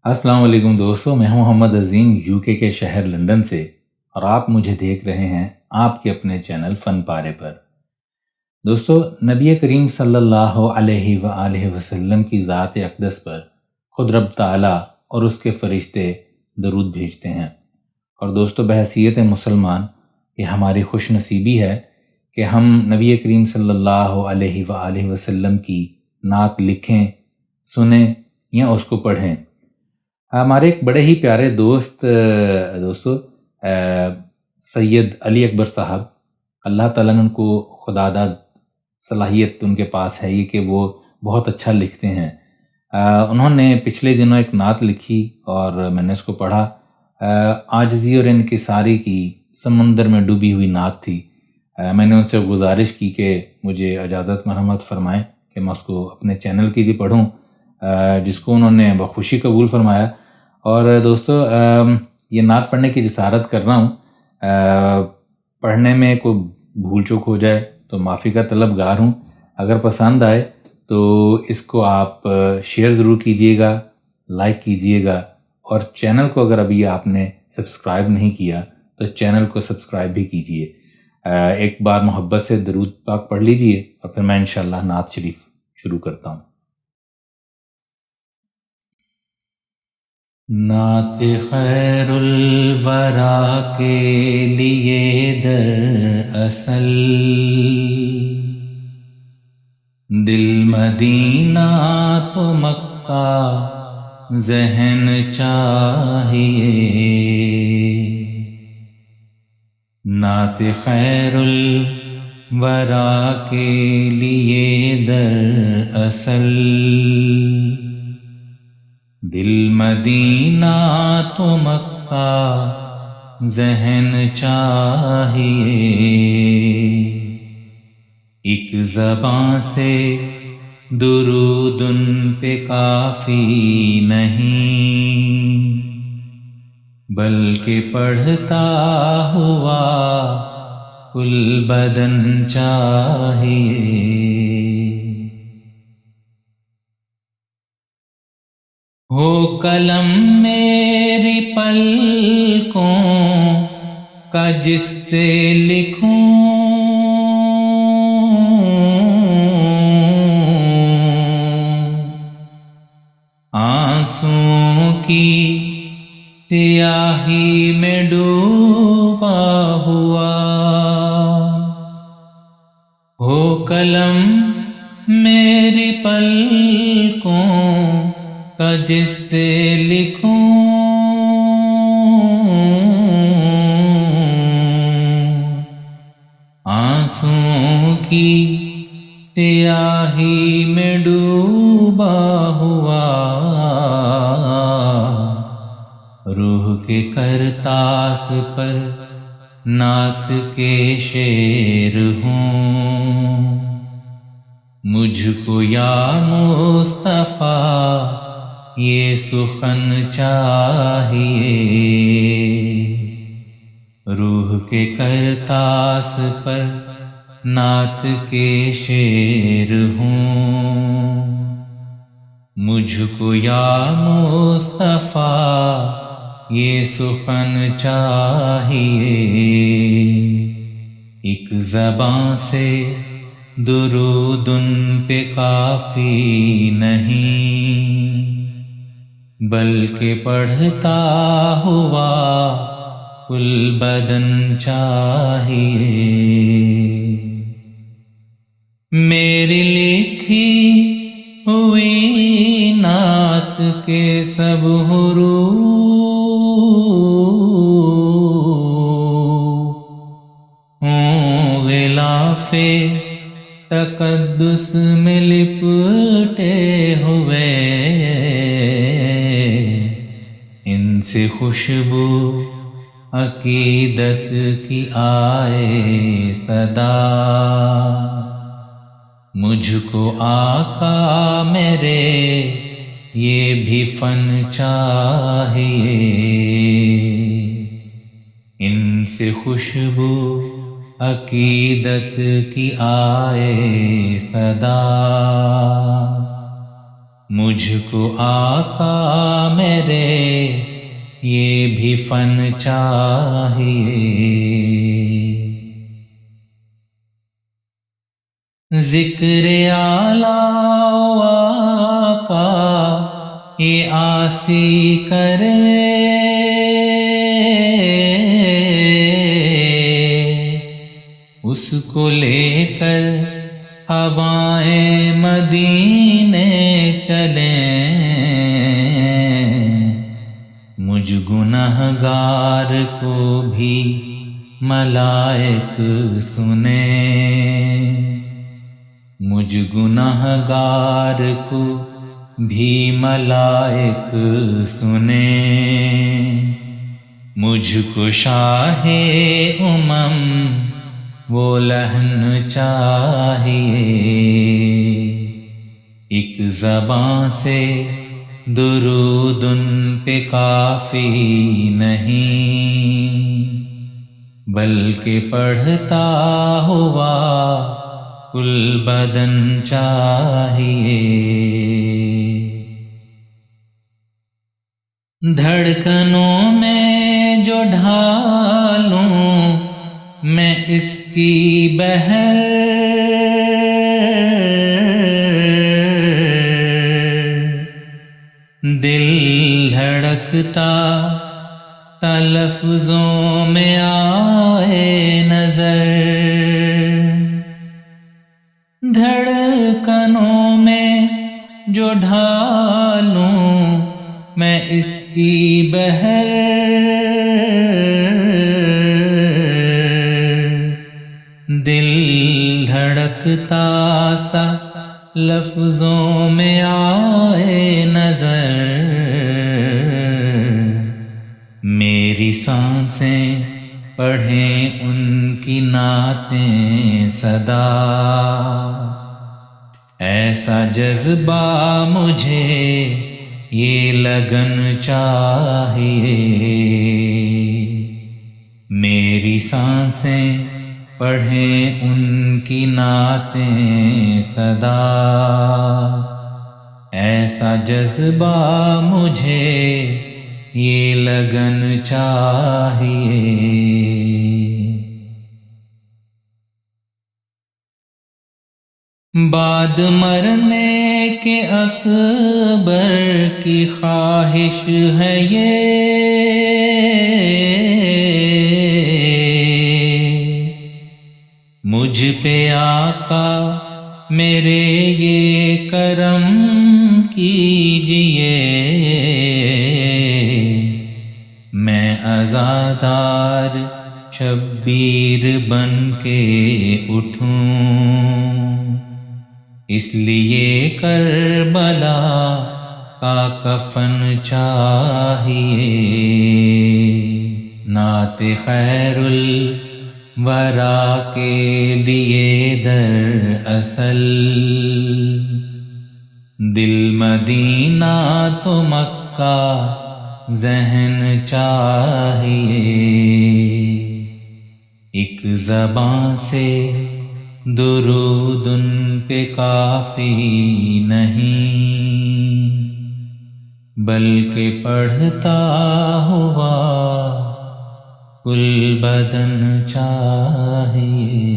السلام علیکم دوستو، میں ہوں محمد عظیم یوکے کے شہر لندن سے، اور آپ مجھے دیکھ رہے ہیں آپ کے اپنے چینل فن پارے پر۔ دوستو، نبی کریم صلی اللہ علیہ وآلہ وسلم کی ذات اقدس پر خود رب تعالیٰ اور اس کے فرشتے درود بھیجتے ہیں۔ اور دوستو، بحیثیت مسلمان یہ ہماری خوش نصیبی ہے کہ ہم نبی کریم صلی اللہ علیہ وآلہ وسلم کی نعت لکھیں، سنیں یا اس کو پڑھیں۔ ہمارے ایک بڑے ہی پیارے دوستو سید علی اکبر صاحب، اللہ تعالیٰ نے ان کو خدا داد صلاحیت ان کے پاس ہے یہ کہ وہ بہت اچھا لکھتے ہیں۔ انہوں نے پچھلے دنوں ایک نعت لکھی اور میں نے اس کو پڑھا۔ عاجزی اور انکساری کی سمندر میں ڈوبی ہوئی نعت تھی۔ میں نے ان سے گزارش کی کہ مجھے اجازت مرحمت فرمائیں کہ میں اس کو اپنے چینل کی بھی پڑھوں، جس کو انہوں نے بخوشی قبول فرمایا۔ اور دوستو، یہ نعت پڑھنے کی جسارت کر رہا ہوں۔ پڑھنے میں کوئی بھول چوک ہو جائے تو معافی کا طلبگار ہوں۔ اگر پسند آئے تو اس کو آپ شیئر ضرور کیجئے گا، لائک کیجئے گا، اور چینل کو اگر ابھی آپ نے سبسکرائب نہیں کیا تو چینل کو سبسکرائب بھی کیجئے۔ ایک بار محبت سے درود پاک پڑھ لیجئے اور پھر میں انشاءاللہ نعت شریف شروع کرتا ہوں۔ نعت خیر الورا کے لیے در اصل دل مدینہ تو مکہ ذہن چاہیے۔ نعت خیر الورا کے لیے در اصل دل مدینہ تو مکہ ذہن چاہیے۔ ایک زباں سے درود ان پہ کافی نہیں، بلکہ پڑھتا ہوا کل بدن چاہیے۔ ہو قلم میری پلکوں کا جس سے لکھوں، آنسوں کی سیاہی میں ڈوبا ہوا۔ ہو قلم میری پلکوں کا جس سے لکھوں، آنسوں کی سیاہی میں ڈوبا ہوا۔ روح کے کرتاس پر نعت کے شعر ہوں، مجھ کو یا مصطفیٰ یہ سخن چاہیے۔ روح کے کرتاس پر نعت کے شعر ہوں، مجھ کو یا مصطفیٰ یہ سخن چاہیے۔ ایک زباں سے درود ان پہ کافی نہیں، بلکہ پڑھتا ہوا کل بدن چاہیے۔ میری لکھی ہوئی نعت کے سب حروف ہوں غلاف تقدس میں لپٹے ہوئے، ان سے خوشبو عقیدت کی آئے صدا۔ مجھ کو آقا میرے یہ بھی فن چاہیے، ان سے خوشبو عقیدت کی آئے صدا۔ مجھ کو آقا میرے یہ بھی فن چاہیے، ذکر اعلیٰ و آقا یہ آسی کرے، اس کو لے کر ہوائیں مدینے چلیں، مجھ گنہگار کو بھی ملائک سنیں، مجھ گنہگار کو بھی ملائک سنیں، مجھ کو شاہ وہ لہن چاہیے، ایک زبان سے درود ان پہ کافی نہیں، بلکہ پڑھتا ہوا کل بدن چاہیے، دھڑکنوں میں جو ڈھالوں میں اس کی بہر، دل دھڑکتا لفظوں میں آئے نظر، دھڑکنوں میں جو ڈھالوں میں اس کی بہر، دل دھڑکتا سا لفظوں میں آئے نظر، میری سانسیں پڑھیں ان کی نعتیں صدا، ایسا جذبہ مجھے یہ لگن چاہیے، میری سانسیں پڑھیں ان کی نعتیں صدا، ایسا جذبہ مجھے یہ لگن چاہیے، بعد مرنے کے اکبر کی خواہش ہے یہ، مجھ پہ آقا میرے یہ کرم کیجئے، میں عزادار شبیر بن کے اٹھوں، اس لیے کربلا کا کفن چاہیے، نعت خیر الورا کے لیے در اصل، دل مدینہ تو مکہ ذہن چاہیے، ایک زبان سے درود ان پہ کافی نہیں، بلکہ پڑھتا ہوا کل بدن چاہیے۔